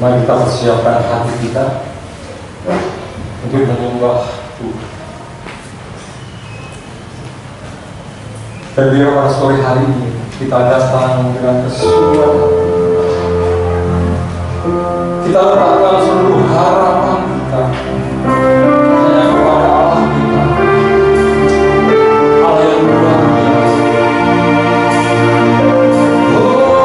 Mari kita persiapkan hati kita untuk menyembah Tuhan. Dan biar pada sore hari ini kita datang dengan kesungguhan hati. Kita letakkan seluruh harapan kita hanya kepada Allah kita, Allah yang luar biasa. Oh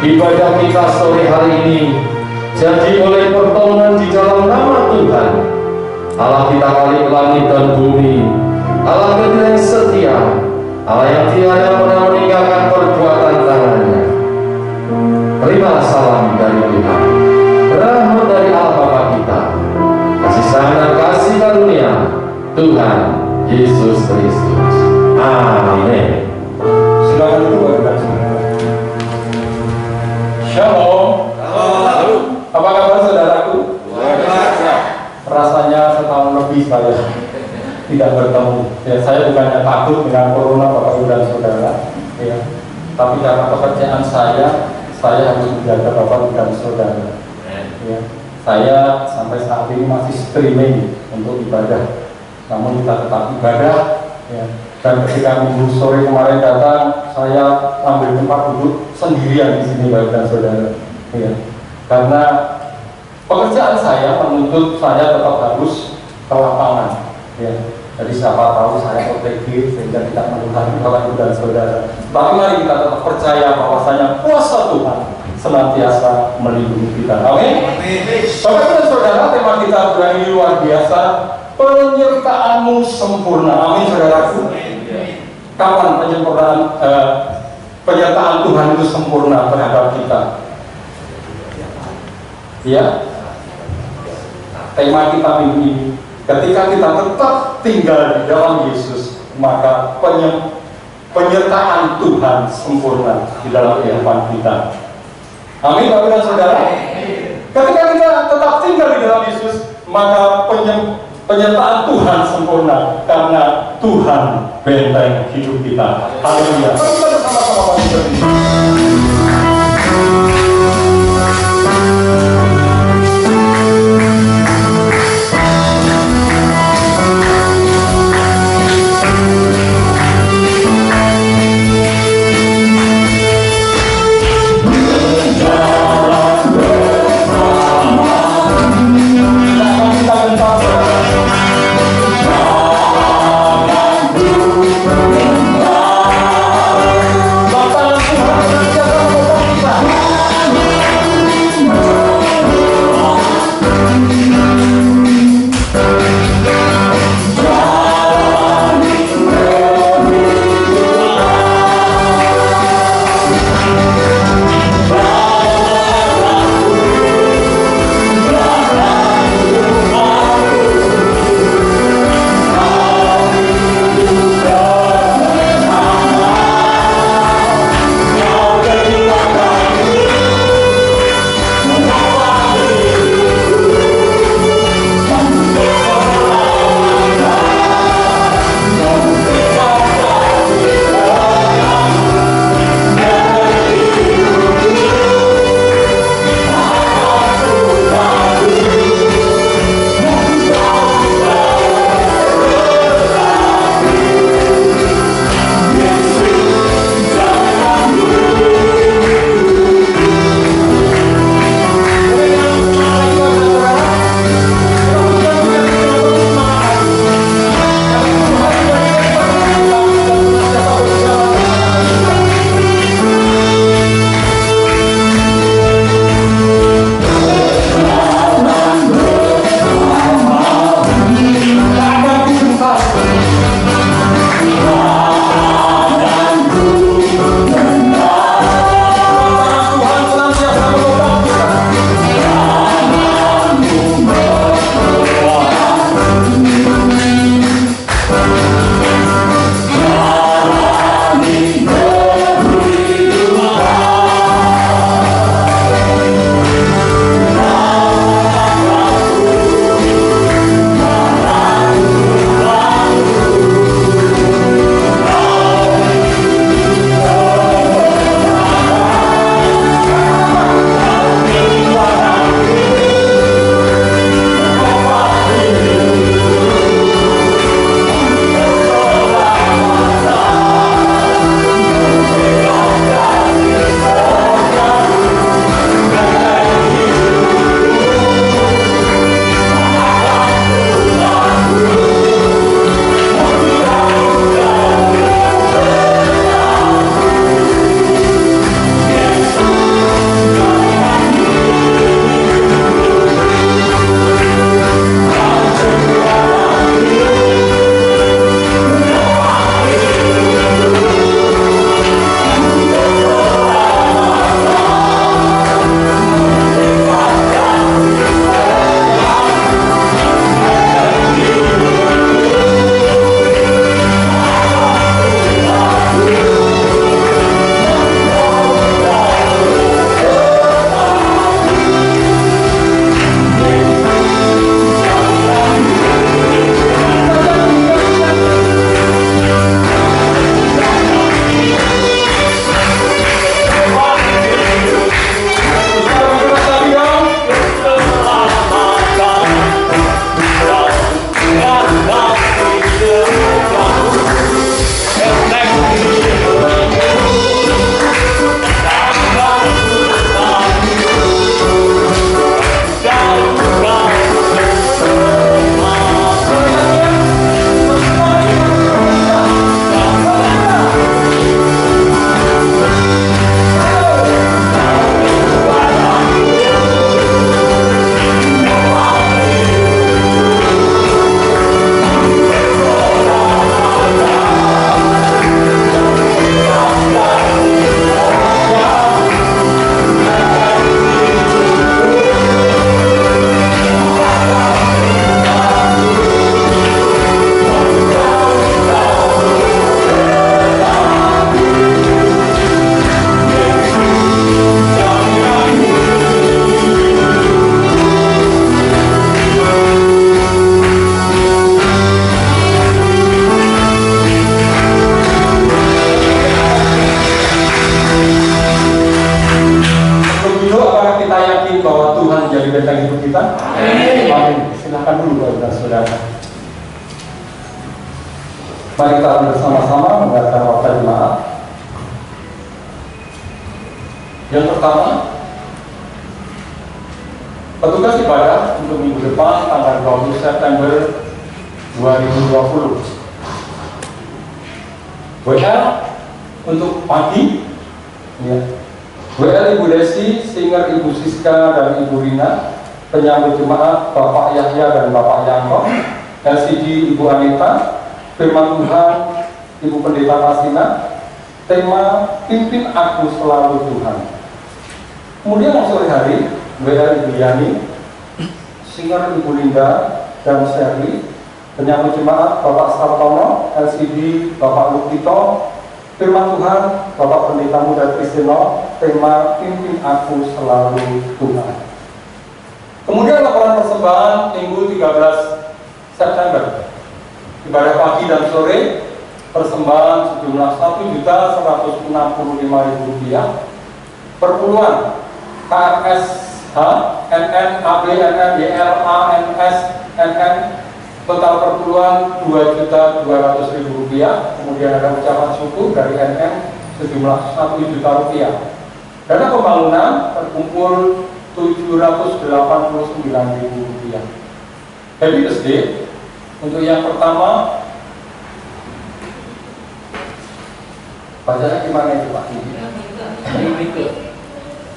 ibadah kita sore hari ini jadi oleh pertolongan di dalam nama Tuhan, Allah kita kali langit dan bumi, Allah kita yang setia, Allah yang tiada pernah meninggalkan perbuatan tangannya. Terimalah salam dari Tuhan, rahmat dari Allah Bapa kita, kasih sayang dan kasih karunia Tuhan Yesus Kristus. Amin. Silakan duduk Bapak dan Saudara. Shalom. Apa kabar saudaraku? Rasanya setahun lebih saya tidak bertemu. Ya, saya bukannya takut dengan corona Bapak Ibu dan Saudara, ya. Tapi karena pekerjaan saya harus menjaga Bapak Ibu dan Saudara. Ya. Saya sampai saat ini masih streaming untuk ibadah. Namun kita tetap ibadah, ya. Dan ketika minggu sore kemarin datang, saya ambil tempat duduk sendirian di sini Bapak dan Saudara. Ya. Karena pekerjaan saya menuntut saya tetap harus ke lapangan. Ya. Jadi siapa tahu saya OTG sehingga tidak melukai Bapak Ibu dan Saudara. Tapi mari kita tetap percaya bahwasanya kuasa Tuhan senantiasa melindungi kita. Amin. Bapak Ibu dan Saudara, tema kita berani luar biasa. Penyertaanmu sempurna. Amin, saudaraku. Kapan penyertaan Tuhan itu sempurna terhadap kita? Ya. Tema kita minggu ini, ketika kita tetap tinggal di dalam Yesus, maka penyertaan Tuhan sempurna di dalam kehidupan kita. Amin, Bapak dan Saudara. Ketika kita tetap tinggal di dalam Yesus, maka penyertaan Tuhan sempurna karena Tuhan benteng hidup kita. Haleluya. Mari kita bersama-sama berdiri. Bapak menjadi benteng hidup kita? Amin. Silakan dulu saudara. Mari kita bersama-sama mendengarkan waktu jemaat. Yang pertama, petugas ibadah untuk minggu depan tanggal 20 September 2020. WL untuk pagi, ya. WL Ibu Desi, Singer Ibu Siska dan Ibu Rina, penyambut jemaat Bapak Yahya dan Bapak Yanto, LCD Ibu Anita, firman Tuhan Ibu Pendeta Pasina, tema pimpin aku selalu Tuhan. Kemudian sore hari WL Ibu Yani, Singer Ibu Linda dan Sherly, penyambut jemaat Bapak Sartono, LCD Bapak Lukito, firman Tuhan Bapak Pendeta Muda Kristino, tema pimpin aku selalu Tuhan. Kemudian laporan persembahan Minggu 13 September, ibadah pagi dan sore, persembahan sejumlah Rp1.165.000, perpuluhan KRSH, NN, AB, NN, YLA, NS, NN, total perpuluhan Rp2.200.000, kemudian ada ucapan syukur dari NN sejumlah Rp1 juta. Dana pembangunan terkumpul Rp789.000. Happy birthday untuk yang pertama, bacanya gimana itu Pak?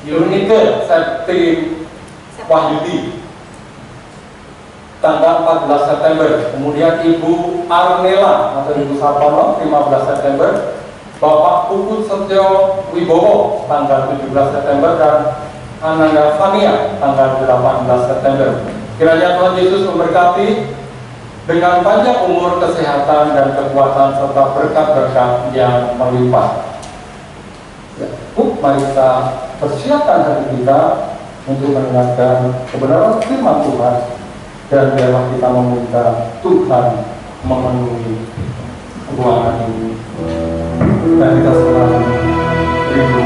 Yunike Septi Wahyudi, tanggal 14 September. Kemudian Ibu Arnela atau Ibu Sartono 15 September. Bapak Puput Setyo Wibowo tanggal 17 September dan Ananda Fania tanggal 18 September. Kiranya Tuhan Yesus memberkati dengan panjang umur, kesehatan dan kekuatan serta berkat-berkat yang melimpah. Ya, mari kita persiapkan hati kita untuk mendengarkan kebenaran firman Tuhan. Dan biarlah kita meminta Tuhan memenuhi ruangan ini. Dan kita selalu rindu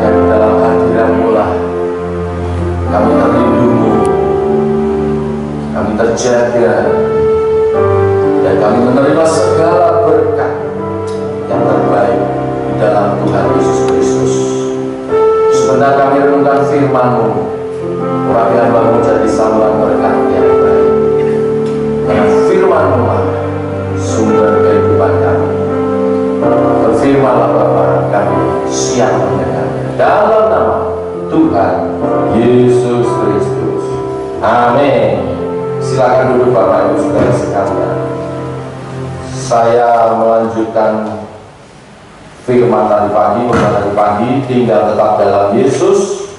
hanya di dalam hadirat-Mu lah kami terlindungi, kami terjaga, dan kami menerima segala berkat yang terbaik di dalam Tuhan Yesus Kristus. Sebentar kami renungkan firman-Mu, urapi hamba-Mu jadi saluran berkat yang baik. Karena firman-Mu lah sumber kehidupan kami. Berfirmanlah Bapa, kami siap mendengarnya. Dalam nama Tuhan Yesus Kristus. Amin. Silakan duduk Bapak Ibu Saudara sekalian. Saya melanjutkan firman tadi pagi, tinggal tetap dalam Yesus.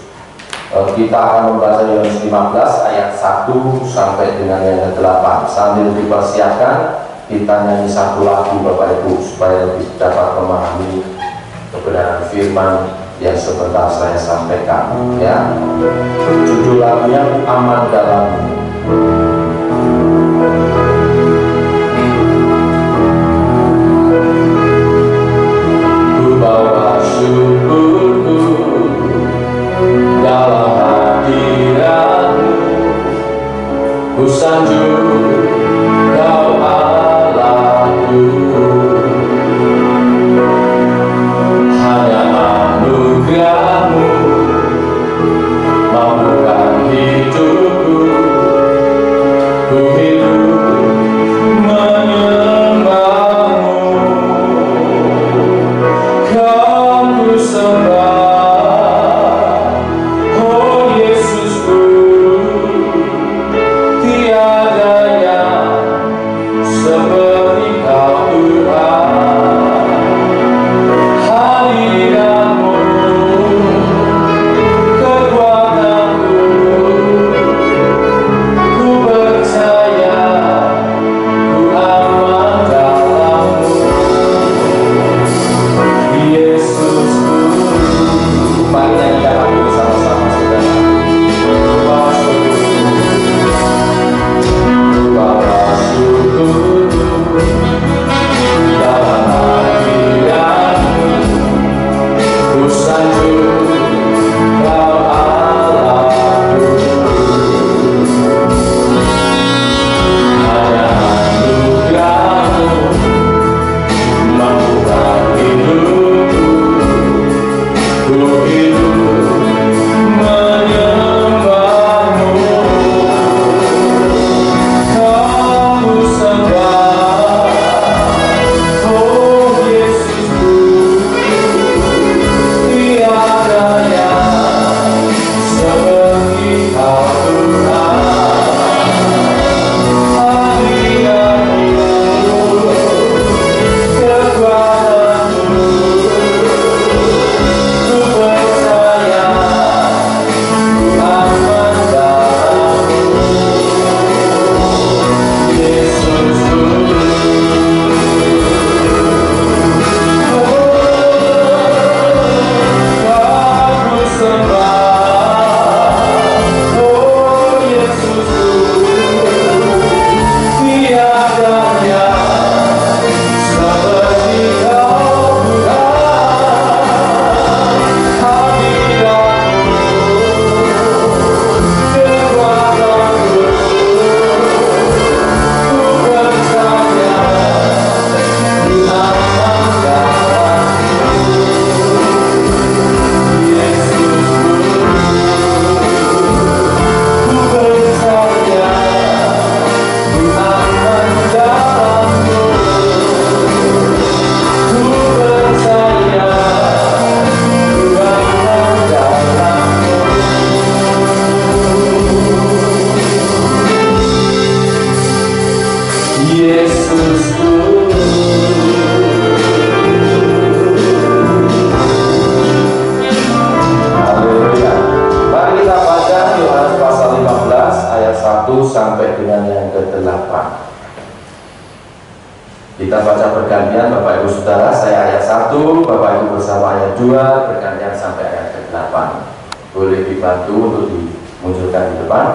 Kita akan membaca Yohanes 15 ayat 1 sampai dengan yang ke-8. Sambil dipersiapkan, kita nyanyi satu lagu Bapak Ibu supaya lebih dapat memahami kebenaran firman yang sebentar saya sampaikan, ya. Judul lagunya Aman Dalam-Mu. Ku bawa syukurku dalam hadirat-Mu, ku sanjung Kau Allahku. Hanya anugerah-Mu mampukan hidupku, ku hidup menyembah-Mu. Kau ku sembah, oh Yesusku, tiada yang seperti Kau Tuhan. Hadirat-Mu kekuatanku, ku percaya ku aman dalam-Mu. Yesusku, mari nyanyikan lagu bersama-sama saudara. Ku bawa syukurku dalam hadirat-Mu, ku sanjung Kau Allahku. Hanya anugerah-Mu mampukan hidupku, ku hidup menyembah-Mu. Kau ku sembah, oh Yesusku, tiada yang seperti Kau Tuhan. Hadirat-Mu kekuatanku, ku percaya ku aman dalam-Mu. Yesusku, Kau ku sembah, oh Yesusku, tiada yang seperti Kau Tuhan. Hadirat-Mu kekuatanku, ku percaya ku aman dalam-Mu. Yesusku, ku percaya ku aman dalam-Mu. Ku percaya ku aman dalam-Mu. Yesusku. Haleluya. Mari kita baca Yohanes pasal 15 ayat 1 sampai dengan yang ke-8. Kita baca bergantian Bapak Ibu Saudara. Saya ayat 1, Bapak Ibu bersama ayat 2, bergantian sampai ayat ke-8. Boleh dibantu untuk dimunculkan di depan.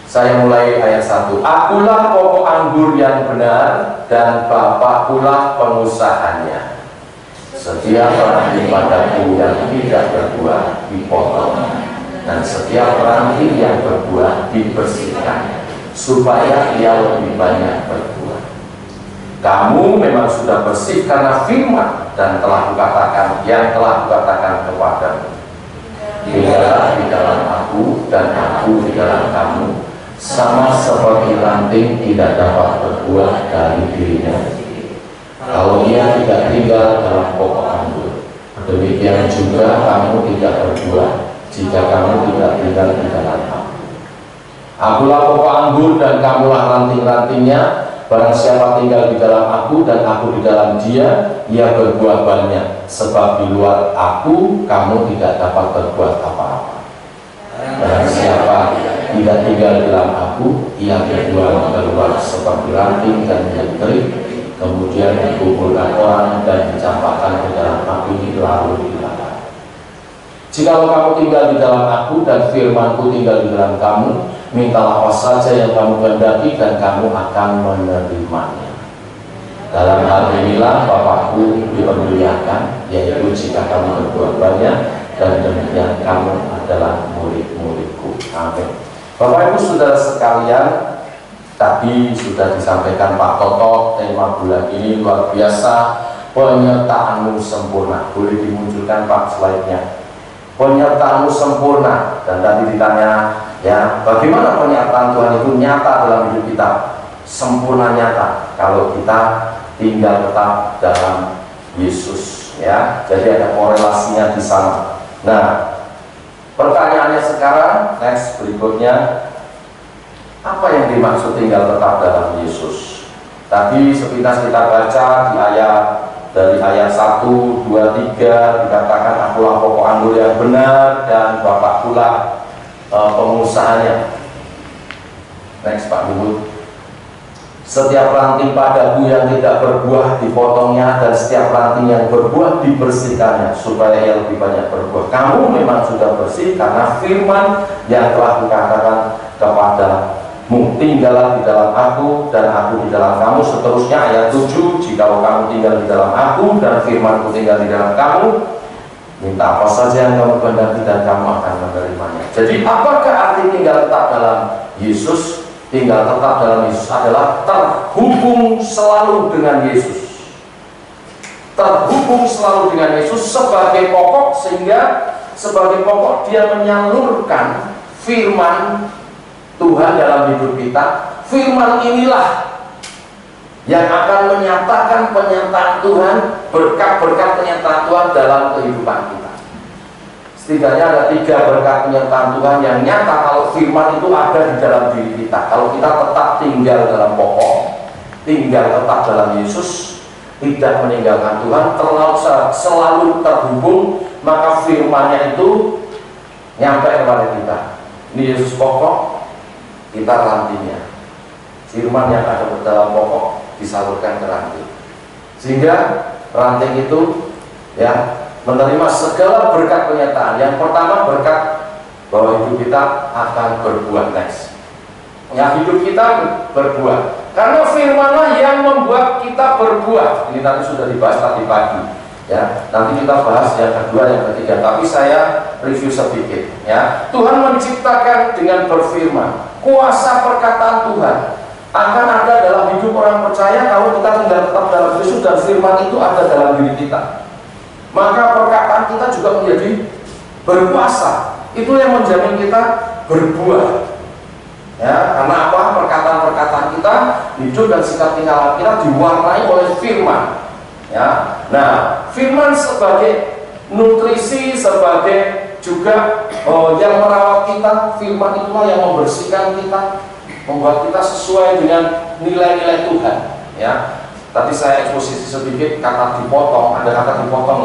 Saya mulai ayat 1. Akulah pokok anggur yang benar, dan Bapa pula pengusahanya. Setiap ranting padaku yang tidak berbuah dipotong, dan setiap ranting yang berbuah dibersihkan, supaya ia lebih banyak berbuah. Kamu memang sudah bersih karena firman dan telah kukatakan yang telah kukatakan kepadamu. Tinggallah di dalam aku dan aku di dalam kamu, sama seperti ranting tidak dapat berbuah dari dirinya kalau ia tidak tinggal dalam pokok anggur. Demikian juga kamu tidak berbuah jika kamu tidak tinggal di dalam aku. Akulah pokok anggur dan kamulah ranting-rantingnya. Barang siapa tinggal di dalam aku dan aku di dalam dia, ia berbuah banyak. Sebab di luar aku kamu tidak dapat berbuat apa-apa. Barang siapa tidak tinggal di dalam aku, ia berbuah keluar seperti ranting dan menjadi kemudian dikumpulkan orang dan dicampakkan ke dalam api lalu dibakar. Jikalau kamu tinggal di dalam aku dan firmanku tinggal di dalam kamu, mintalah apa saja yang kamu kehendaki dan kamu akan menerimanya. Dalam hal inilah Bapakku dipermuliakan, yaitu jika kamu berbuat banyak, dan demikian kamu adalah murid-muridku. Amin. Bapak Ibu Saudara sekalian, tadi sudah disampaikan Pak Toto, tema bulan ini luar biasa, penyertaanmu sempurna. Boleh dimunculkan Pak slide-nya. Penyertaanmu sempurna. Dan tadi ditanya, ya, bagaimana penyertaan Tuhan itu nyata dalam hidup kita? Sempurna nyata kalau kita tinggal tetap dalam Yesus, ya. Jadi ada korelasinya di sana. Nah, pertanyaannya sekarang, next berikutnya, apa yang dimaksud tinggal tetap dalam Yesus? Tadi sepintas kita baca di dari ayat 1, 2, 3 dikatakan akulah pokok anggur yang benar dan Bapak pula pengusahanya. Next Pak Luhut. Setiap ranting padaku yang tidak berbuah dipotongnya, dan setiap ranting yang berbuah dibersihkannya, supaya ia lebih banyak berbuah. Kamu memang sudah bersih karena firman yang telah kukatakan kepadamu. Tinggallah di dalam aku dan aku di dalam kamu. Seterusnya ayat 7, jikalau kamu tinggal di dalam aku dan firmanku tinggal di dalam kamu, minta apa saja yang kamu kehendaki dan kamu akan menerimanya. Jadi apakah arti tinggal tetap dalam Yesus? Tinggal tetap dalam Yesus adalah terhubung selalu dengan Yesus. Terhubung selalu dengan Yesus sebagai pokok, sehingga sebagai pokok dia menyalurkan firman Tuhan dalam hidup kita. Firman inilah yang akan menyatakan penyertaan Tuhan, berkat-berkat penyertaan Tuhan dalam kehidupan kita. Setidaknya ada 3 berkat penyertaan Tuhan yang nyata kalau firman itu ada di dalam diri kita. Kalau kita tetap tinggal dalam pokok, tinggal tetap dalam Yesus, tidak meninggalkan Tuhan, selalu terhubung, maka firmannya itu nyampe kepada kita. Ini Yesus pokok, kita rantingnya. Firman yang ada di dalam pokok disalurkan ke ranting, sehingga ranting itu, ya, menerima segala berkat penyertaan. Yang pertama, berkat bahwa hidup kita akan berbuah. Next, ya, hidup kita berbuah karena firmanlah yang membuat kita berbuah. Ini tadi sudah dibahas tadi pagi, ya. Nanti kita bahas yang kedua, yang ketiga, tapi saya review sedikit, ya. Tuhan menciptakan dengan berfirman. Kuasa perkataan Tuhan akan ada dalam hidup orang percaya kalau kita tinggal tetap dalam Yesus dan firman itu ada dalam diri kita. Maka perkataan kita juga menjadi berkuasa. Itu yang menjamin kita berbuah. Ya, karena apa? Perkataan-perkataan kita, hidup dan sikap tingkah kita diwarnai oleh firman. Ya, nah, firman sebagai nutrisi, sebagai juga yang merawat kita. Firman itulah yang membersihkan kita, membuat kita sesuai dengan nilai-nilai Tuhan. Ya. Tadi saya eksposisi sedikit kata dipotong, ada kata dipotong,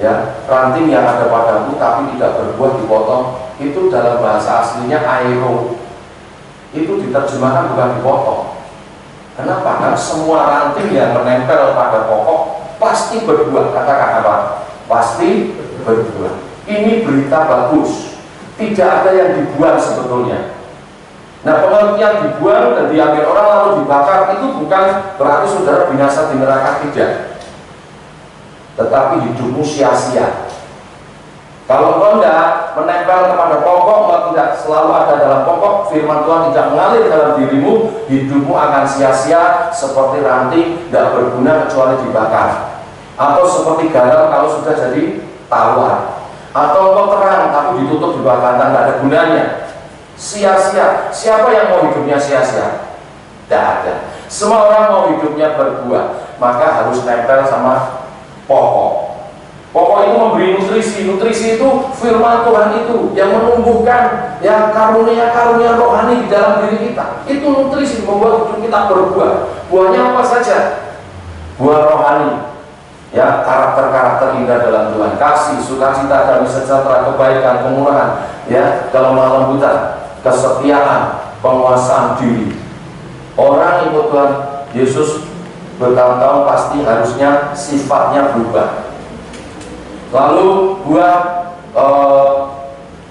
ya, ranting yang ada padamu tapi tidak berbuah dipotong, itu dalam bahasa aslinya aero, itu diterjemahkan bukan dipotong. Kenapa? Karena semua ranting yang menempel pada pokok pasti berbuah. Katakan apa? Pasti berbuah. Ini berita bagus, tidak ada yang dibuang sebetulnya. Nah, pengertian dibuang dan diambil orang lalu dibakar itu bukan berarti saudara binasa di neraka, tidak. tetapi hidupmu sia-sia. Kalau kau tidak menempel kepada pokok, kau tidak selalu ada dalam pokok, firman Tuhan tidak mengalir dalam dirimu, hidupmu akan sia-sia seperti ranting, tidak berguna kecuali dibakar. Atau seperti garam kalau sudah jadi tawar. Atau kau terang tapi ditutup dibakar, tidak ada gunanya. Sia-sia. Siapa yang mau hidupnya sia-sia? Tidak ada. Semua orang mau hidupnya berbuah, maka harus nempel sama pokok. Pokok itu memberi nutrisi. Nutrisi itu firman Tuhan itu yang menumbuhkan ya karunia-karunia rohani di dalam diri kita. Itu nutrisi membuat hidup kita berbuah. Buahnya apa saja? Buah rohani. Ya, karakter-karakter indah dalam Tuhan, kasih, sukacita, damai sejahtera, kebaikan, kemurahan, ya, kelemah lembutan, kesetiaan, penguasaan diri. Orang ikut Tuhan Yesus bertahun-tahun pasti harusnya sifatnya berubah. Lalu buah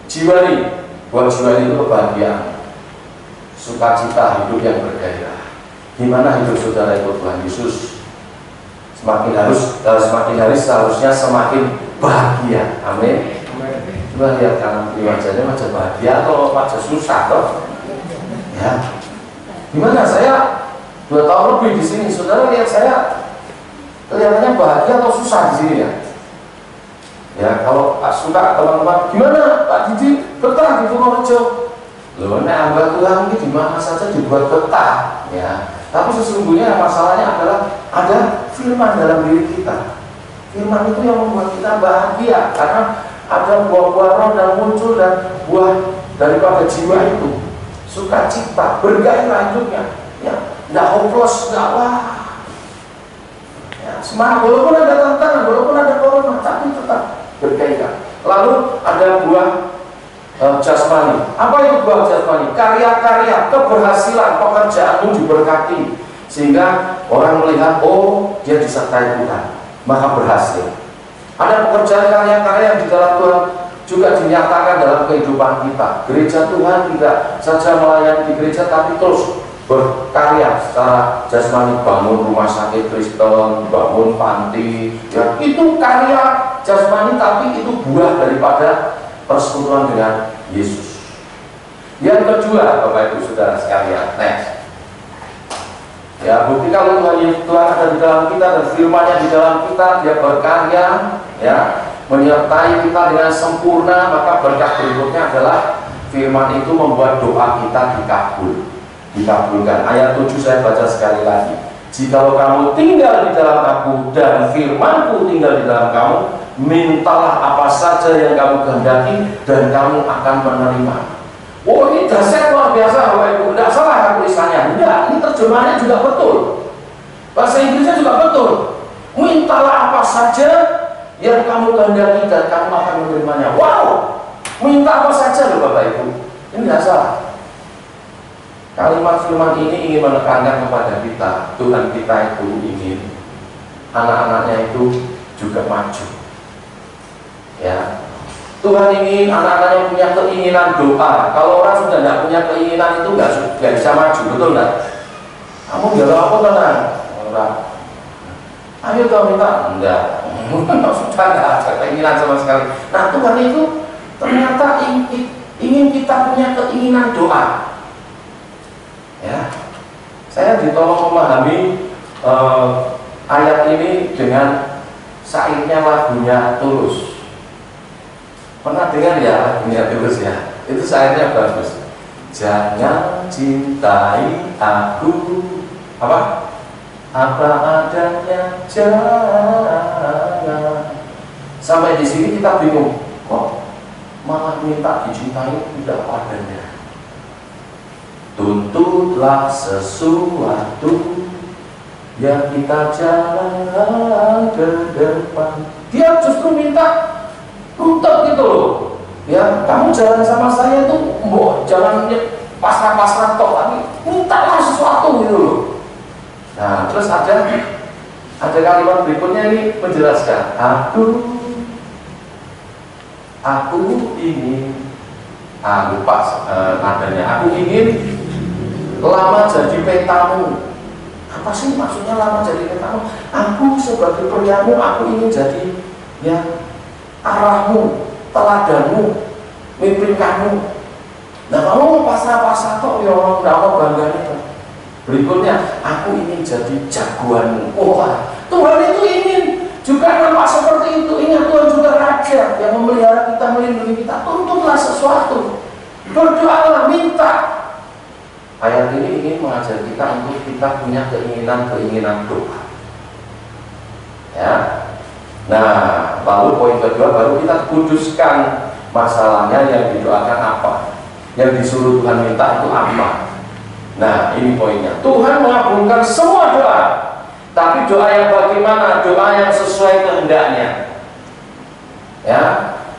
jiwani. Buah jiwani itu kebahagiaan, sukacita, hidup yang bergairah. Gimana hidup saudara ikut Tuhan Yesus? Semakin hari seharusnya semakin bahagia. Amin. Coba lihat kanan kiri wajahnya, wajah bahagia atau wajah susah toh? Ya. Gimana saya 2 tahun lebih di sini, saudara lihat saya kelihatannya bahagia atau susah di sini ya? Ya, kalau suka teman-teman, gimana Pak Didi betah di Purworejo? Loh, nek hamba Tuhan ini di mana saja dibuat betah, ya. Tapi sesungguhnya masalahnya adalah ada firman dalam diri kita. Firman itu yang membuat kita bahagia karena ada buah-buah roh yang muncul dan buah daripada jiwa itu. Sukacita, bergairah hidupnya, ya, tidak hopeless, tidak wah. Ya, semangat, walaupun ada tantangan, walaupun ada corona, tapi tetap bergairah. Lalu ada buah jasmani. Apa itu buah jasmani? Karya-karya, keberhasilan, pekerjaanmu diberkati sehingga orang melihat, oh dia disertai Tuhan, maka berhasil. Ada pekerjaan karya-karya yang di dalam Tuhan juga dinyatakan dalam kehidupan kita. Gereja Tuhan tidak saja melayani di gereja, tapi terus berkarya secara jasmani, bangun rumah sakit Kristen, bangun panti, ya, itu karya jasmani, tapi itu buah daripada persekutuan dengan Yesus. Yang kedua, Bapak Ibu Saudara sekalian, next. Ya, bukti kalau Tuhan ada di dalam kita dan firman-Nya di dalam kita, dia berkarya, ya, menyertai kita dengan sempurna, maka berkat berikutnya adalah firman itu membuat doa kita dikabulkan. Ayat 7 saya baca sekali lagi. Jikalau kamu tinggal di dalam aku dan firmanku tinggal di dalam kamu, mintalah apa saja yang kamu kehendaki dan kamu akan menerima. Oh, ini dahsyat luar biasa Bapak Ibu. Tidak salah tulisannya. Enggak, ini terjemahannya juga betul. Bahasa Inggrisnya juga betul. Mintalah apa saja yang kamu kehendaki dan kamu akan menerimanya. Wow, minta apa saja loh Bapak Ibu. Ini tidak salah. Kalimat firman ini ingin menekankan kepada kita, Tuhan kita itu ingin anak-anaknya itu juga maju. Ya, Tuhan ingin anak-anaknya punya keinginan doa. Kalau orang sudah tidak punya keinginan itu nggak bisa maju, betul nggak? Kamu bilang apa tenang? Orang, ayo kau minta, enggak. Sudah nggak ada keinginan sama sekali. Nah, Tuhan itu ternyata ingin kita punya keinginan doa. Ya, saya ditolong memahami ayat ini dengan syairnya lagunya Tulus. Pernah dengar ya lagunya Tulus ya? Itu syairnya bagus. Jangan cintai aku apa adanya, jangan. Sampai di sini kita bingung, kok malah minta dicintai tidak padanya. Tuntutlah sesuatu yang kita jalan ke depan. Dia justru minta tuntut gitu loh. Ya, kamu jalan sama saya tuh, jangan pasrah-pasrah tok, tapi mintalah sesuatu gitu loh. Nah, terus ada kalimat berikutnya ini menjelaskan, aku ingin, lupa nadanya, aku ingin lama jadi petamu, Apa sih maksudnya lama jadi kamu? Aku sebagai priamu, aku ingin jadi ya arahmu, teladanmu, mimpin kamu. Nah kamu pasrah-pasrah kok ya orang mau bangga itu. Berikutnya, aku ingin jadi jagoanmu. Wah, Tuhan itu ingin juga nampak seperti itu. Ingat, Tuhan juga raja yang memelihara kita, melindungi kita. Tuntutlah sesuatu, berdoalah, minta. Ayat ini ingin mengajar kita untuk kita punya keinginan doa. Ya. Nah, lalu poin kedua baru kita kuduskan masalahnya yang didoakan apa, yang disuruh Tuhan minta itu apa. Nah, ini poinnya. Tuhan mengabulkan semua doa, tapi doa yang bagaimana? Doa yang sesuai kehendaknya. Ya,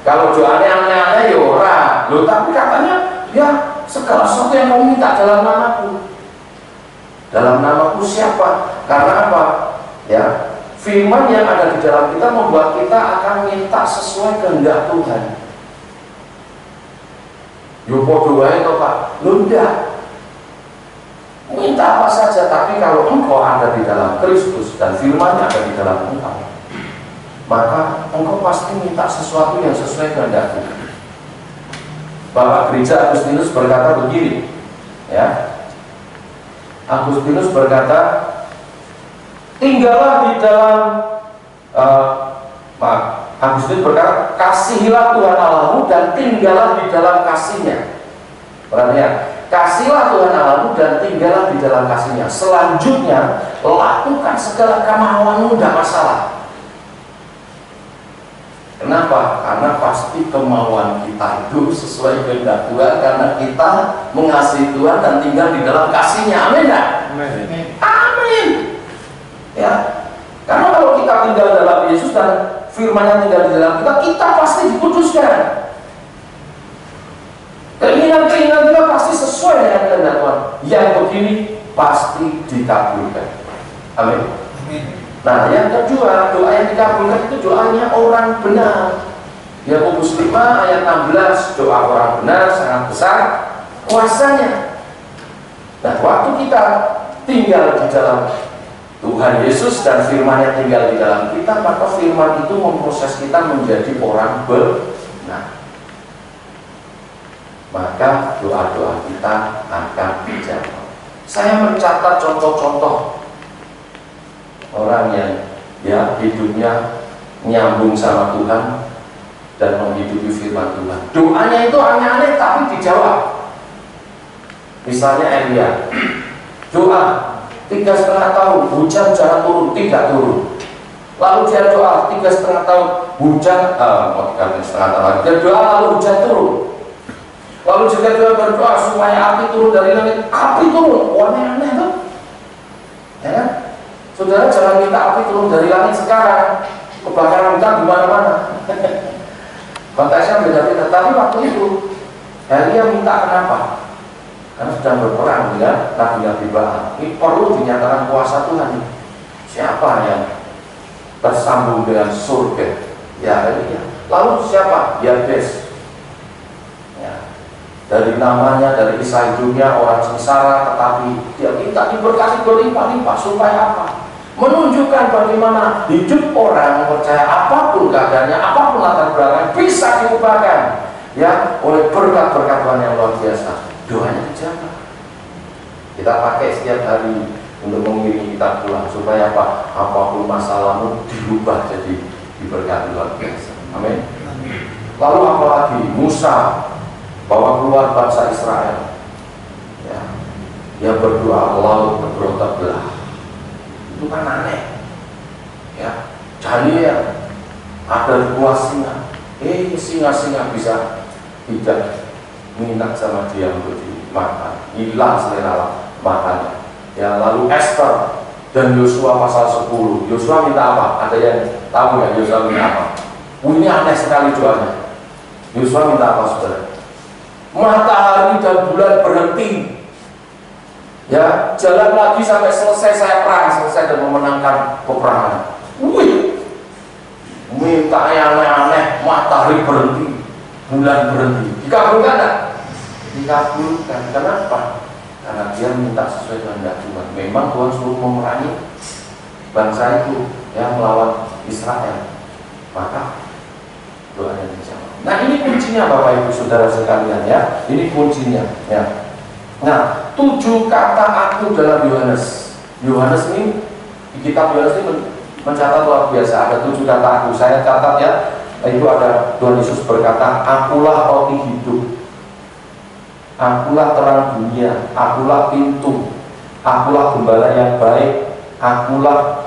kalau doanya aneh-aneh ya ora. Loh, tapi katanya ya segala sesuatu yang kamu minta dalam namaku. Dalam namaku siapa? Karena apa? Ya, firman yang ada di dalam kita membuat kita akan minta sesuai kehendak Tuhan. Yo podo wae to, Pak. Lho ndak. Minta apa saja, tapi kalau engkau ada di dalam Kristus dan firman-Nya ada di dalam engkau, maka engkau pasti minta sesuatu yang sesuai kehendak Tuhan. Bapak Gereja Agustinus berkata begini, ya. Agustinus berkata, tinggallah di dalam Agustinus berkata, kasihilah Tuhan Allahmu dan tinggallah di dalam kasih-Nya. Perhatian, kasihlah Tuhan Allahmu dan tinggallah di dalam kasih-Nya. Selanjutnya, lakukan segala kemauanmu, tidak masalah. Kenapa? Karena pasti kemauan kita itu sesuai kehendak Tuhan, karena kita mengasihi Tuhan dan tinggal di dalam kasih-Nya. Amin tak? Amin. Amin. Ya, karena kalau kita tinggal dalam Yesus dan firman-Nya tinggal di dalam kita, kita pasti dikuduskan. Keinginan-keinginan kita pasti sesuai dengan kehendak Tuhan. Yang begini pasti dikabulkan. Amin. Nah, yang kedua, doa yang dikabulkan itu doanya orang benar. Yakobus 5 ayat 16, doa orang benar sangat besar kuasanya. Nah, waktu kita tinggal di dalam Tuhan Yesus dan firman-Nya tinggal di dalam kita, maka firman itu memproses kita menjadi orang benar. Maka doa-doa kita akan dijawab. Saya mencatat contoh-contoh orang yang ya hidupnya nyambung sama Tuhan dan menghidupi firman Tuhan. Doanya itu aneh-aneh tapi dijawab. Misalnya Elia, doa 3,5 tahun hujan jangan turun, tidak turun. Lalu dia doa 3,5 tahun hujan, 3,5 tahun dia doa lalu hujan turun. Lalu juga dia berdoa supaya api turun dari langit, api turun. Aneh-aneh tuh, ya kan? Saudara jangan minta api turun dari langit sekarang, kebakaran hutan di mana-mana. Konteksnya beda-beda. Tapi waktu itu Elia minta kenapa? Karena sedang berperang dengan Nabi-Nabi Baal. Ini perlu dinyatakan kuasa Tuhan. Siapa yang tersambung dengan surga? Ya Elia. Lalu siapa? Yabes. Ya. Dari namanya, dari kisah hidupnya orang sengsara, tetapi dia minta diberkati berlimpah-limpah supaya apa? Menunjukkan bagaimana hidup orang percaya apapun keadaannya, apapun latar belakang bisa diubahkan ya oleh berkat-berkat Tuhan yang luar biasa. Doanya dijawab. Kita pakai setiap hari untuk mengiringi kita pulang supaya apa? Apapun masalahmu dirubah jadi diberkati luar biasa. Amin. Lalu apalagi Musa bawa keluar bangsa Israel. Ya, dia berdoa laut terbelah belah. Itu kan aneh. Ya, Daniel ada buah singa. Singa-singa bisa tidak minta sama dia untuk dimakan, hilang selera makannya. Ya, lalu Esther dan Yosua pasal 10. Yosua minta apa? Ada yang tahu ya Yosua minta apa? Ini aneh sekali doanya. Yosua minta apa, saudara? Matahari dan bulan berhenti. Ya, jalan lagi sampai selesai saya perang, selesai dan memenangkan peperangan. Wih, minta yang aneh-aneh, matahari berhenti, bulan berhenti. Dikabulkan tak? Dikabulkan. Kenapa? karena dia minta sesuai kehendak Tuhan. Memang Tuhan suruh memerangi bangsa itu yang melawan Israel, maka doanya dijawab. Nah, ini kuncinya Bapak Ibu Saudara sekalian ya. Ini kuncinya ya. Nah, 7 kata aku dalam Yohanes. Yohanes ini, di kitab Yohanes ini mencatat luar biasa. Ada 7 kata aku. Saya catat ya. Itu ada Tuhan Yesus berkata, akulah roti hidup, akulah terang dunia, akulah pintu, akulah gembala yang baik, akulah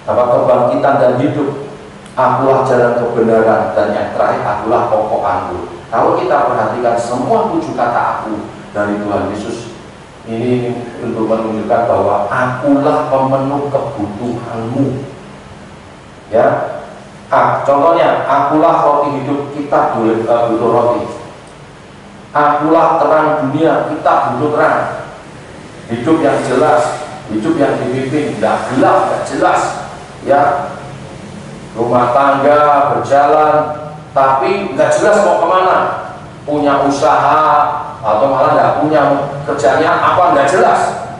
kebangkitan dan hidup, akulah jalan kebenaran, dan yang terakhir akulah pokok anggur. Kalau kita perhatikan semua 7 kata aku dari Tuhan Yesus ini untuk menunjukkan bahwa akulah pemenuh kebutuhanmu. Ya, contohnya akulah roti hidup, kita butuh roti. Akulah terang dunia, kita butuh terang. Hidup yang jelas, hidup yang dipimpin, tidak gelap, tidak jelas. Ya, rumah tangga berjalan, tapi nggak jelas mau kemana. Punya usaha atau malah nggak punya, kerjanya apa nggak jelas.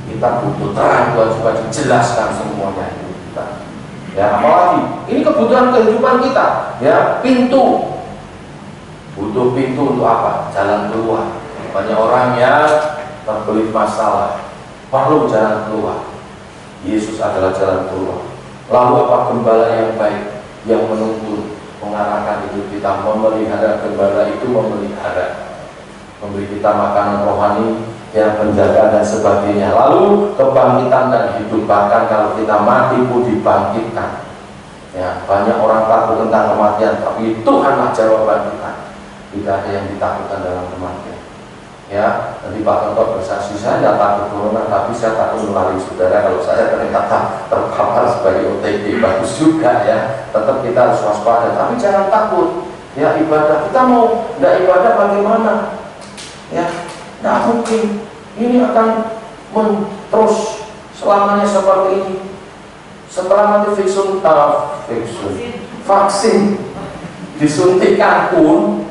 Kita butuh terang Tuhan supaya dijelaskan semuanya itu kita. Ya, apalagi ini kebutuhan kehidupan kita. Ya, pintu. Butuh pintu untuk apa? Jalan keluar. Banyak orang yang terbelit masalah, perlu jalan keluar. Yesus adalah jalan keluar. Lalu apa? Gembala yang baik yang menuntun, mengarahkan hidup kita, memelihara. Gembala itu memelihara, memberi kita makanan rohani, yang menjaga dan sebagainya. Lalu kebangkitan dan hidup, bahkan kalau kita mati pun dibangkitkan. Ya, banyak orang takut tentang kematian, tapi Tuhanlah jawaban kita. Tidak ada yang ditakutkan dalam kematian. Ya, tadi Pak Tonton bersaksi, saya tidak takut corona, tapi saya takut melalui saudara kalau saya ternyata terpapar sebagai OTG. Bagus juga ya, tetap kita harus waspada, tapi jangan takut. Ya, ibadah kita mau tidak ibadah bagaimana? Ya, tidak mungkin. Ini akan terus selamanya seperti ini. Setelah nanti vaksin disuntikan pun,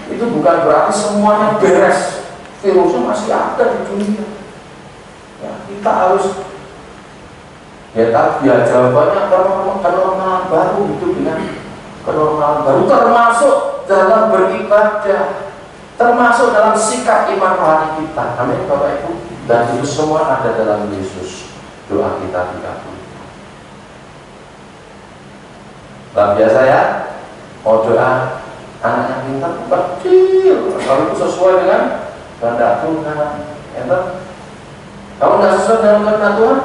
itu bukan berarti semuanya beres. Virusnya masih ada di dunia. Ya, kita harus jawabannya kenormalan baru, hidup dengan kenormalan baru, termasuk dalam beribadah, termasuk dalam sikap iman rohani kita. Amin Bapak Ibu. Dan itu semua ada dalam Yesus. Doa kita 30. Luar biasa ya. Mau doa anaknya pintar kecil, kalau itu sesuai dengan kehendak Tuhan, ya kan? Kalau nggak sesuai dengan kehendak Tuhan,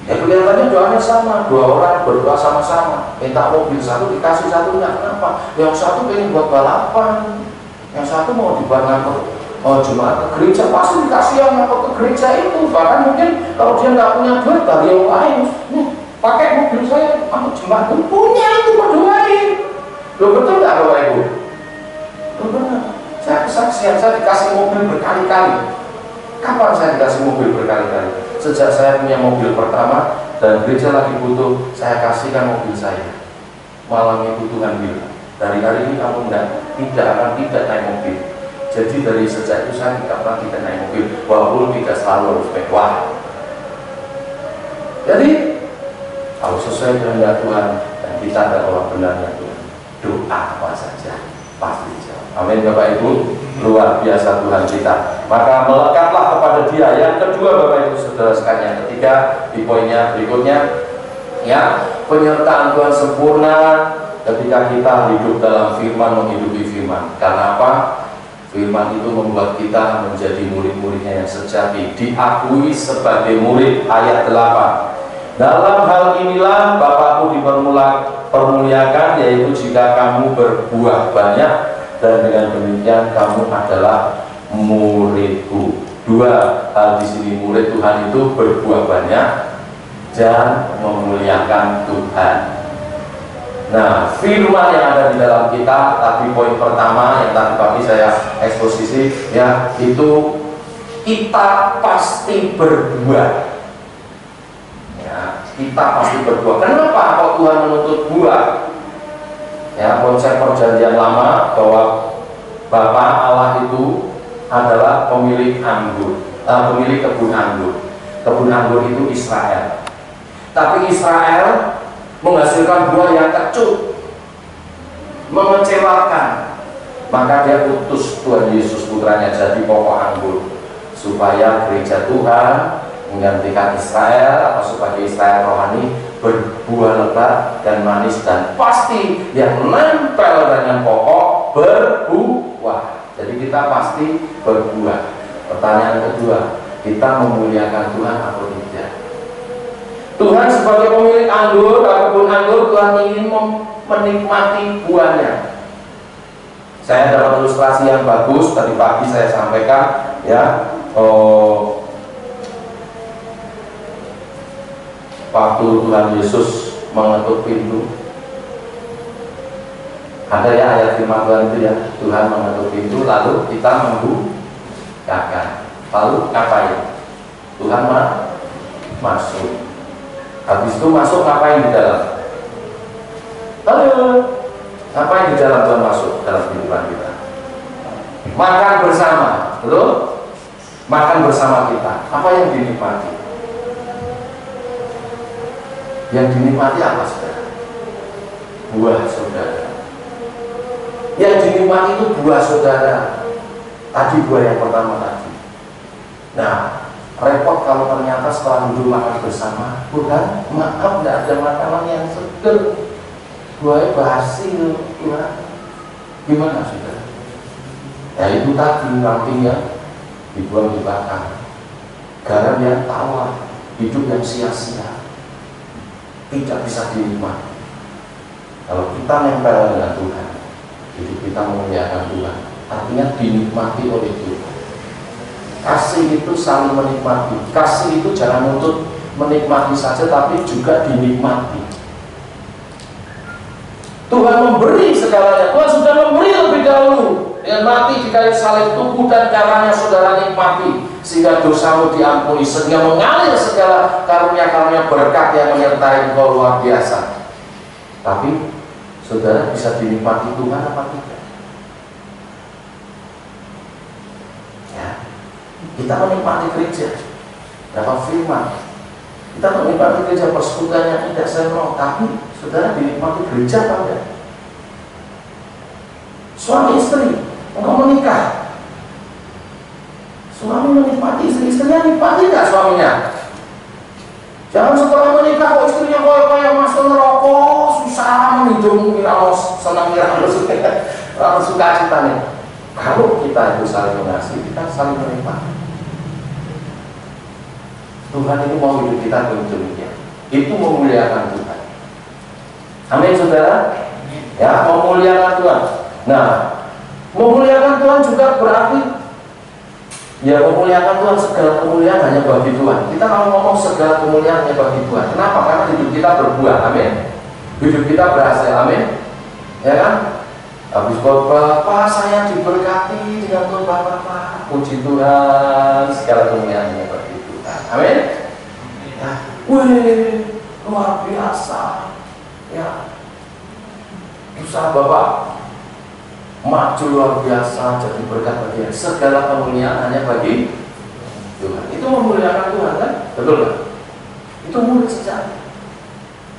ya kelihatannya doanya sama. 2 orang berdoa sama-sama, minta mobil satu dikasih satunya. Kenapa? Yang satu pengen buat balapan, yang satu mau dibuat ngangkut jemaat ke gereja, pasti dikasih yang ngangkut ke gereja itu. Bahkan mungkin kalau dia nggak punya duit dari yang lain, pakai mobil saya ngangkut jemaat, punya itu berdoain. Loh, betul nggak Bapak Ibu? Benar. Saya kesaksian, saya dikasih mobil berkali-kali. Kapan saya dikasih mobil berkali-kali? Sejak saya punya mobil pertama dan gereja lagi butuh, saya kasihkan mobil saya. Malam itu Tuhan bilang, dari hari ini kamu tidak akan naik mobil. Jadi dari sejak itu saya tidak pernah tidak naik mobil, walaupun tidak selalu harus mewah. Jadi kalau sesuai kehendak Tuhan dan kita adalah benarnya Tuhan, doa apa saja pasti jawab. Amin Bapak Ibu. Luar biasa Tuhan kita. Maka melekatlah kepada Dia. Yang kedua Bapak Ibu Saudara sekalian, yang ketiga di poinnya berikutnya, ya, penyertaan Tuhan sempurna ketika kita hidup dalam firman, menghidupi firman. Karena apa? Firman itu membuat kita menjadi murid-muridnya yang sejati, diakui sebagai murid. Ayat 8. Dalam hal inilah Bapakku dipermuliakan, yaitu jika kamu berbuah banyak, dan dengan demikian kamu adalah muridku. 2 hal di sini, murid Tuhan itu berbuah banyak dan memuliakan Tuhan. Nah, firman yang ada di dalam kita, tapi poin pertama yang tadi pagi saya eksposisi, ya, itu kita pasti berbuah. Kita pasti berbuah. Kenapa kok Tuhan menuntut buah? Ya, konsep perjanjian lama bahwa Bapa Allah itu adalah pemilik anggur, pemilik kebun anggur. Kebun anggur itu Israel. Tapi Israel menghasilkan buah yang kecut, mengecewakan. Maka dia utus Tuhan Yesus putranya jadi pokok anggur, supaya gereja Tuhan menggantikan Israel, atau sebagai Israel rohani, berbuah lebat dan manis dan pasti yang nempel dengan pokok berbuah. Jadi kita pasti berbuah. Pertanyaan kedua, kita memuliakan Tuhan atau tidak? Tuhan sebagai pemilik anggur, kebun anggur, Tuhan ingin menikmati buahnya. Saya dapat ilustrasi yang bagus tadi pagi saya sampaikan, ya. Waktu Tuhan Yesus mengetuk pintu, ada ya ayat firman Tuhan itu ya, Tuhan mengetuk pintu lalu kita membukakan. Lalu ngapain? Tuhan masuk. Habis itu masuk ngapain di dalam? Halo, ngapain di dalam Tuhan masuk dalam kehidupan kita? Makan bersama, betul? Makan bersama kita. Apa yang dinikmati? Yang dinikmati apa, saudara? Buah saudara. Yang dinikmati itu buah saudara. Tadi buah yang pertama tadi. Nah, repot kalau ternyata setelah duduk makan bersama, Tuhan, maaf tidak ada makanan yang seger, buahnya basi, Tuhan. Gimana saudara? Ya itu tadi rantingnya dibuang dibakar, garam yang tawar, hidup yang sia-sia, tidak bisa dinikmati. Kalau kita nempel dengan Tuhan, hidup kita memuliakan Tuhan, artinya dinikmati oleh Tuhan. Kasih itu saling menikmati. Kasih itu jangan untuk menikmati saja, tapi juga dinikmati. Tuhan memberi segalanya. Tuhan sudah memberi lebih dahulu dengan mati di kayu salib, tubuh dan darahnya saudara nikmati, sehingga dosamu diampuni, sehingga mengalir segala karunia-karunia berkat yang menyertai engkau luar biasa. Tapi saudara bisa dinikmati Tuhan apa tidak? Ya, kita menikmati gereja, dapat firman, kita menikmati gereja, persekutuannya tidak sempurna, tapi saudara dinikmati gereja apa enggak? Suami istri, engkau menikah, suami menikmati istri, istrinya nikmati enggak suaminya? Jangan setelah menikah kok istrinya kayak masuk neraka, susah menghidung, kira senang, kira suka cita nih. Kalau kita itu saling mengasihi, kita saling menikmati. Tuhan ini mau hidup kita demikian. Itu memuliakan Tuhan. Amin saudara. Ya, memuliakan Tuhan. Nah, memuliakan Tuhan juga berarti ya memuliakan Tuhan, segala kemuliaan hanya bagi Tuhan. Kita kalau ngomong segala kemuliaan hanya bagi Tuhan. Kenapa? Karena hidup kita berbuah. Amin. Hidup kita berhasil. Amin. Ya kan? Habis khotbah, Pak saya diberkati dengan khotbah Bapak. Puji Tuhan, segala kemuliaan hanya bagi Tuhan. Amin. Ya. Wih, luar biasa. Ya. Usaha Bapak maju luar biasa, jadi berkat bagi dia. Segala kemuliaan hanya bagi Tuhan. Itu memuliakan Tuhan kan? Betul kan? Itu mulia sejati.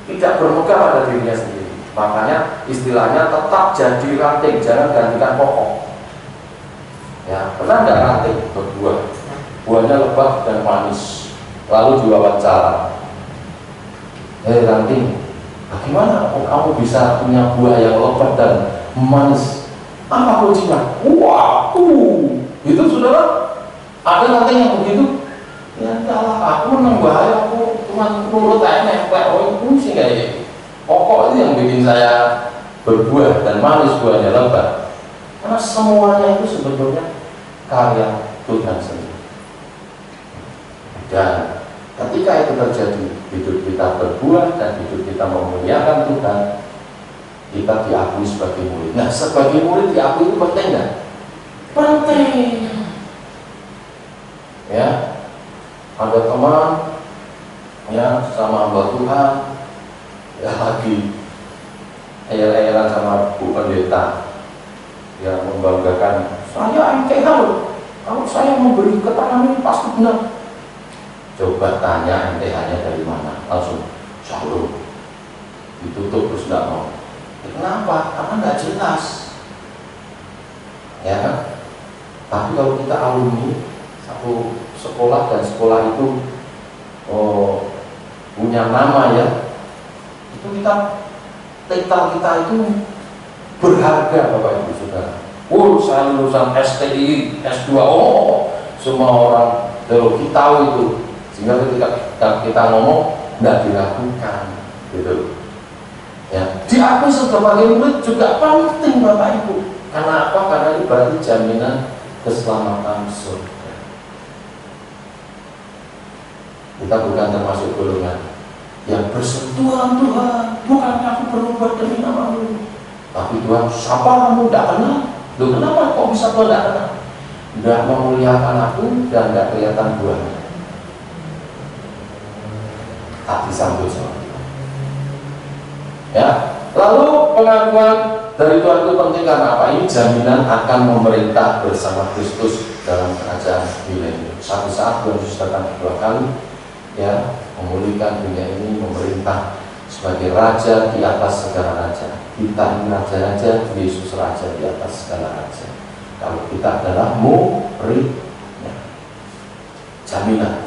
Tidak bermegah pada dirinya sendiri. Makanya istilahnya tetap jadi ranting, jangan gantikan pokok. Ya, pernah nggak ranting berbuah? Buahnya lebat dan manis. Lalu diwawancara. Ranting, bagaimana kamu bisa punya buah yang lebat dan manis? Apa kuncinya? Wah, itu saudara, ada nanti yang begitu. Ya entahlah, aku menang bahaya, aku cuma nurut aja nempel. Oh, kunci nggak ya? Pokok itu yang bikin saya berbuah dan manis, buahnya lebat. Karena semuanya itu sebetulnya karya Tuhan sendiri. Dan ketika itu terjadi, hidup kita berbuah dan hidup kita memuliakan Tuhan, kita diakui sebagai murid. Nah, sebagai murid diakui itu penting nggak? Penting. Ya, ada teman ya sama hamba Tuhan, ya lagi ayel-ayelan sama Bu Pendeta yang membanggakan, saya MTH loh, Kalau saya memberi keterangan ini pasti benar. Coba tanya NTH-nya dari mana, langsung shalom. Ditutup terus nggak mau. Kenapa? Karena nggak jelas. Ya kan? Tapi kalau kita alumni satu sekolah dan sekolah itu punya nama ya, itu titel kita itu berharga Bapak Ibu Saudara. Saya lulusan STI, S2, semua orang teologi tahu itu. Sehingga ketika kita ngomong nggak diragukan, gitu. Ya, diakui sebagai murid juga penting Bapak Ibu. Karena apa? Karena itu berarti jaminan keselamatan surga. Kita bukan termasuk golongan yang bersentuhan Tuhan, bukannya aku berubah demi nama-Mu. Tapi Tuhan, siapa kamu? Tidak kenal. Loh, kenapa kok bisa Tuhan tidak kenal? Tidak memuliakan aku dan tidak kelihatan buahnya. Tak disambut sama Tuhan. Ya, lalu pengakuan dari Tuhan itu penting karena apa? Ini jaminan akan memerintah bersama Kristus dalam kerajaan milenium. Satu saat Tuhan Yesus datang kedua kali, ya, memulihkan dunia ini, memerintah sebagai raja di atas segala raja. Kita ini raja-raja, Yesus raja di atas segala raja. Kalau kita adalah muridnya, jaminan.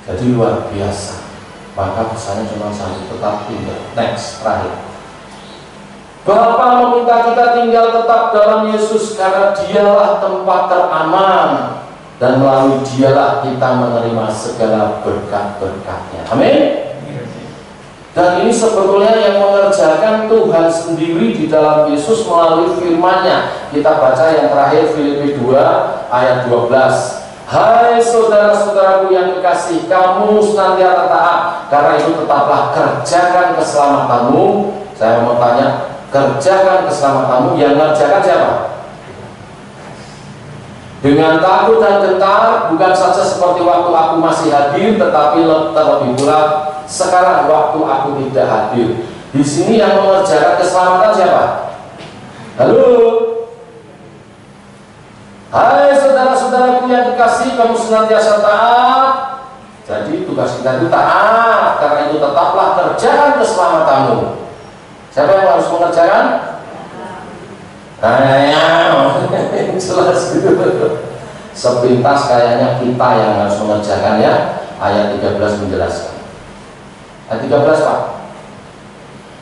Jadi luar biasa. Maka pesannya cuma satu, tetap tinggal. Next, terakhir. Bapa meminta kita tinggal tetap dalam Yesus karena Dialah tempat teraman dan melalui Dialah kita menerima segala berkat-berkatnya. Amin. Dan ini sebetulnya yang mengerjakan Tuhan sendiri di dalam Yesus melalui firman-Nya. Kita baca yang terakhir Filipi 2 ayat 12. Hai saudara-saudaraku yang kekasih, kamu senantiasa taat, karena itu tetaplah kerjakan keselamatanmu. Saya mau tanya, kerjakan keselamatanmu, yang mengerjakan siapa? Dengan takut dan gentar, bukan saja seperti waktu aku masih hadir, tetapi terlebih pula sekarang waktu aku tidak hadir. Di sini yang mengerjakan keselamatan siapa? Halo. Hai saudara-saudaraku yang dikasih, kamu senantiasa taat. Jadi tugas kita itu taat, karena itu tetaplah kerjakan keselamatanmu. Siapa yang harus mengerjakan? Jelas gitu. Sepintas kayaknya kita yang harus mengerjakannya. Ayat 13 menjelaskan. Ayat 13 Pak.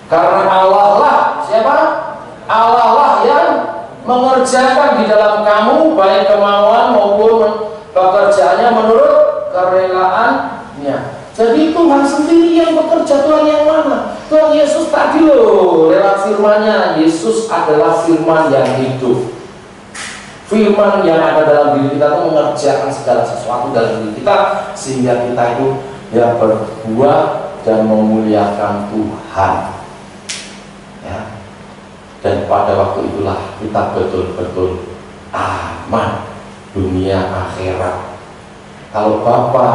Karena Allah lah, siapa? Allah lah yang mengerjakan di dalam kamu baik kemauan maupun pekerjaannya menurut kerelaannya. Jadi Tuhan sendiri yang bekerja. Tuhan yang mana? Tuhan Yesus tadi loh, lewat firman-Nya. Yesus adalah firman yang hidup. Firman yang ada dalam diri kita itu mengerjakan segala sesuatu dalam diri kita, sehingga kita itu ya berbuah dan memuliakan Tuhan. Ya. Dan pada waktu itulah kita betul-betul aman dunia akhirat. Kalau Bapa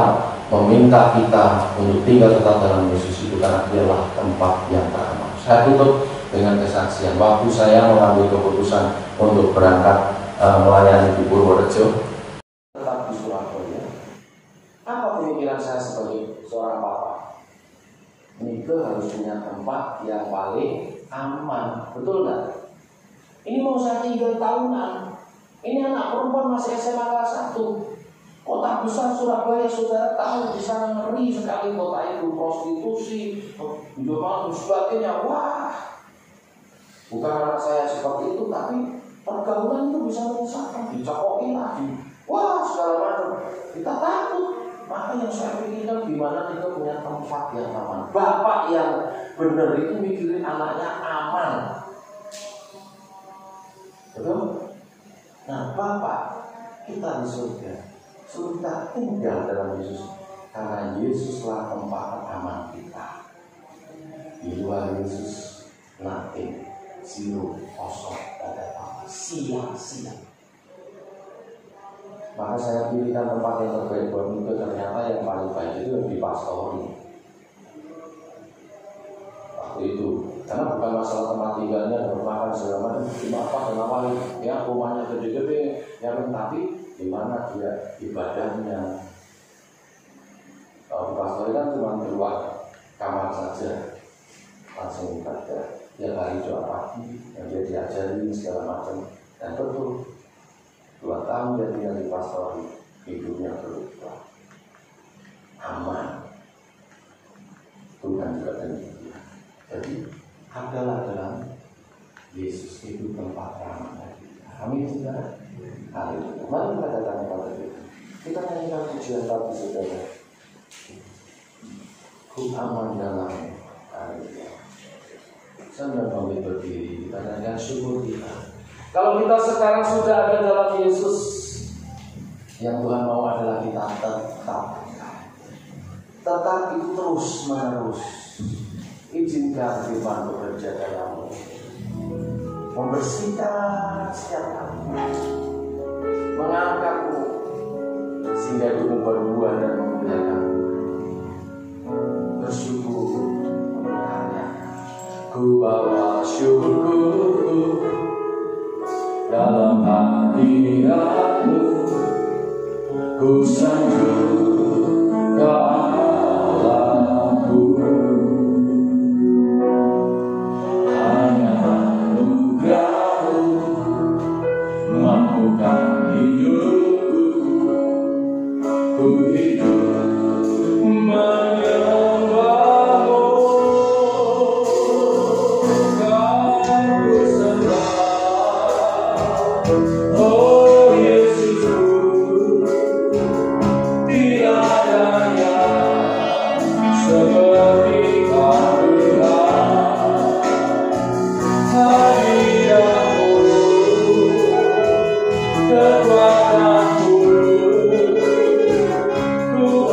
meminta kita untuk tinggal tetap dalam Yesus itu karena Dialah tempat yang teraman. Saya tutup dengan kesaksian. Waktu saya mengambil keputusan untuk berangkat melayani di Purworejo, tetap di Surabaya. Apa pemikiran saya sebagai seorang papa? Nike harus punya tempat yang paling aman, betul nggak? Ini mau saya tinggal tahunan. Ini anak perempuan masih SMA kelas 1. Kota besar Surabaya, saudara tahu di sana ngeri sekali kota itu, prostitusi, hidup malam sebagainya. Wah, bukan anak saya seperti itu, tapi pergaulan itu bisa menyesatkan, dicokokin lagi. Wah, segala macam. Kita takut. Maka yang saya pikirkan gimana kita punya tempat yang aman. Bapak yang benar itu mikirin anaknya aman. Betul? Nah, Bapak kita di surga suruh kita tinggal dalam Yesus, karena Yesuslah tempat aman kita. Di luar Yesus, nothing, zero, kosong, ada apa, sia-sia. Maka saya pilihkan tempat yang terbaik buat itu. Ternyata yang paling baik itu di pastori. Waktu itu, karena bukan masalah tempat tinggalnya dan makan segala macam, cuma apa kenapa ya rumahnya gede-gede, ya tapi di mana dia ibadahnya. Kalau pastor kan cuma keluar kamar saja, langsung ibadah. Tiap hari doa pagi, yang dia diajarin segala macam, dan betul 2 tahun dia tinggal di pastor, hidupnya berubah, aman. Tuhan juga demikian. Jadi adalah dalam Yesus itu tempat ramah bagi kita. Amin, saudara. Haleluya. Mari kita datang kepada Tuhan. Kita nyanyikan pujian tadi, saudara. Ku aman dalam Haleluya. Sambil kami berdiri, kita nyanyikan syukur kita. Kalau kita sekarang sudah ada dalam Yesus, yang Tuhan mau adalah kita tetap itu terus menerus. Izinkan firman bekerja dalammu, membersihkan setiap hati, mengangkatmu sehingga hidupmu berbuah dan memuliakan. Bersyukur. Ku bawa syukurku dalam hadiratmu, ku sanjung Allahku. Hanya anugerah-Mu mampukan hidupku, ku hidup Ku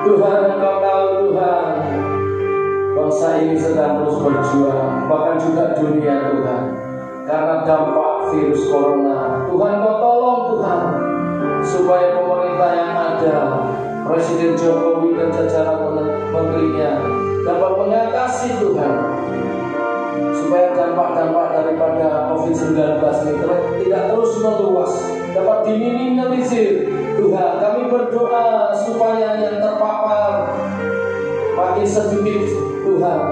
Tuhan, Engkau tahu Tuhan, bangsa ini sedang terus berjuang, bahkan juga dunia Tuhan, karena dampak virus corona. Tuhan, Kau tolong Tuhan, supaya pemerintah yang ada, Presiden Jokowi dan jajaran menterinya dapat mengatasi Tuhan, supaya dampak-dampak daripada COVID-19 ini tidak terus meluas, dapat diminimalisir. Tuhan, kami berdoa supaya yang terpapar makin sedikit Tuhan,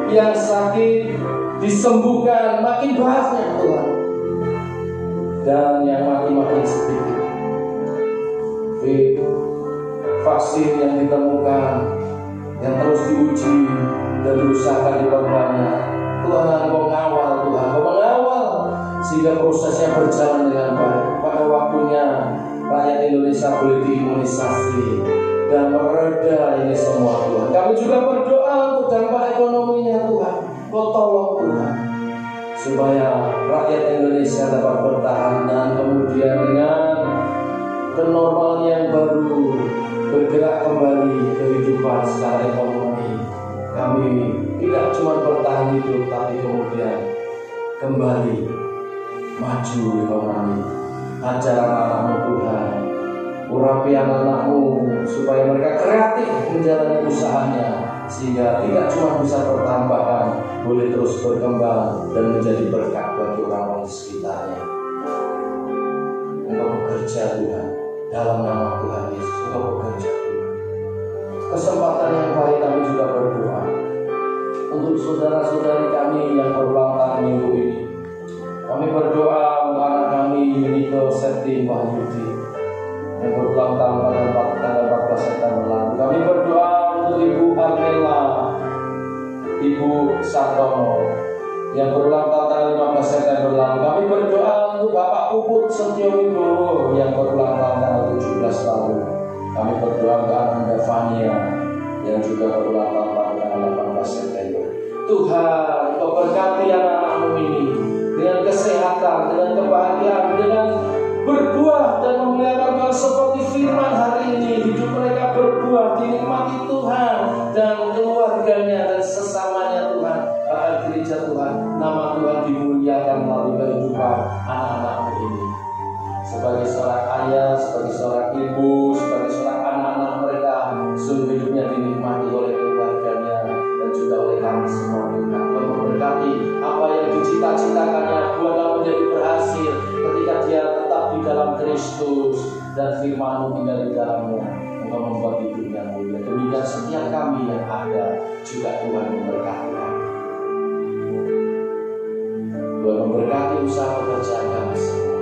yang sakit disembuhkan makin banyak Tuhan, dan yang makin sedikit. Vaksin yang ditemukan, yang terus diuji dan berusaha diperbanyak, Tuhan, Engkau mengawal, Tuhan, Engkau mengawal sehingga prosesnya berjalan dengan baik. Pada waktunya rakyat Indonesia boleh diimunisasi dan mereda ini semua Tuhan. Kami juga berdoa untuk dampak ekonominya Tuhan, Kau tolong Tuhan, supaya rakyat Indonesia dapat bertahan dan kemudian dengan kenormalan yang baru bergerak kembali kehidupan secara ekonomi. Kami tidak cuma bertahan hidup, tapi kemudian kembali maju ekonomi. Ajar anak-anak-Mu Tuhan, urapi anak-anak-Mu supaya mereka kreatif menjalani usahanya, sehingga tidak cuma bisa bertambahkan, boleh terus berkembang dan menjadi berkat bagi orang-orang di sekitarnya. Engkau bekerja Tuhan, dalam nama Tuhan Yesus, Engkau bekerja Tuhan. Kesempatan yang baik kami juga berdoa untuk saudara-saudari kami yang berulang tahun minggu ini. Kami berdoa untuk anak kami Niko Septi Wahyudi yang berulang tahun pada tanggal 14 September lalu. Kami berdoa untuk Ibu Arnella, Ibu Sartono yang berulang tahun tanggal 15 September lalu. Kami berdoa untuk Bapak Puput Setiowibowo yang berulang tahun tanggal 17 lalu. Kami berdoa untuk Ananda Fania yang juga berulang tahun pada tanggal 18 September. Tuhan, Kau berkati anak-anak-Mu ini dengan kesehatan, dengan kebahagiaan, dengan berbuah dan memelihara Tuhan seperti firman hari ini. Hidup mereka berbuah, dinikmati Tuhan dan keluarganya dan sesamanya Tuhan. Bahkan gereja Tuhan, nama Tuhan dimuliakan melalui kehidupan anak-anak-Mu ini. Sebagai seorang ayah, sebagai seorang ibu, sebagai seorang anak-anak mereka, sungguh hidupnya dinikmati oleh keluarganya dan juga oleh kami semua. Tuhan memberkati apa yang dicita-citakannya, buat menjadi berhasil ketika dia tetap di dalam Kristus dan firman-Mu tinggal di dalamnya. Engkau membuat hidupnya mulia. Demikian setiap kami yang ada juga Tuhan memberkati kami. Tuhan memberkati usaha pekerjaan kami semua.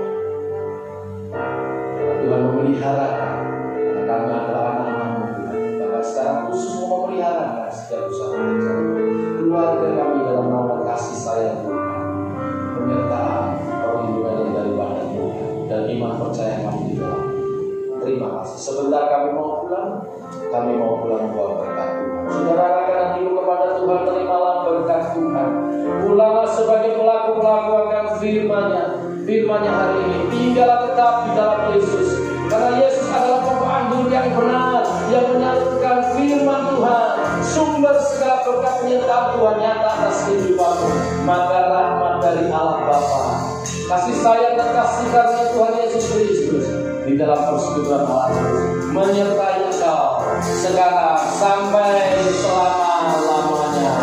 Tuhan memelihara kami, karena kami adalah anak-anak-Mu Tuhan. Bahkan sekarang khusus memelihara setiap usaha pekerjaan keluarga kami dalam nama kasih sayang Tuhan, penyertaan perlindungan yang daripada Tuhan dan iman percaya kami di dalam. Terima kasih. Sebentar kami mau pulang membawa berkat Tuhan. Saudara akan dulu kepada Tuhan, terimalah berkat Tuhan. Pulanglah sebagai pelaku-pelaku akan firman-Nya hari ini. Tinggallah tetap di dalam Yesus, karena Yesus adalah pemandu yang benar, yang menyalurkan firman Tuhan, sumber segala berkat penyertaan Tuhan nyata atas kehidupanmu. Maka rahmat dari Allah Bapa, kasih sayang dan kasih karunia Tuhan Yesus Kristus di dalam persekutuan Allah menyertai engkau sekarang sampai selama-lamanya.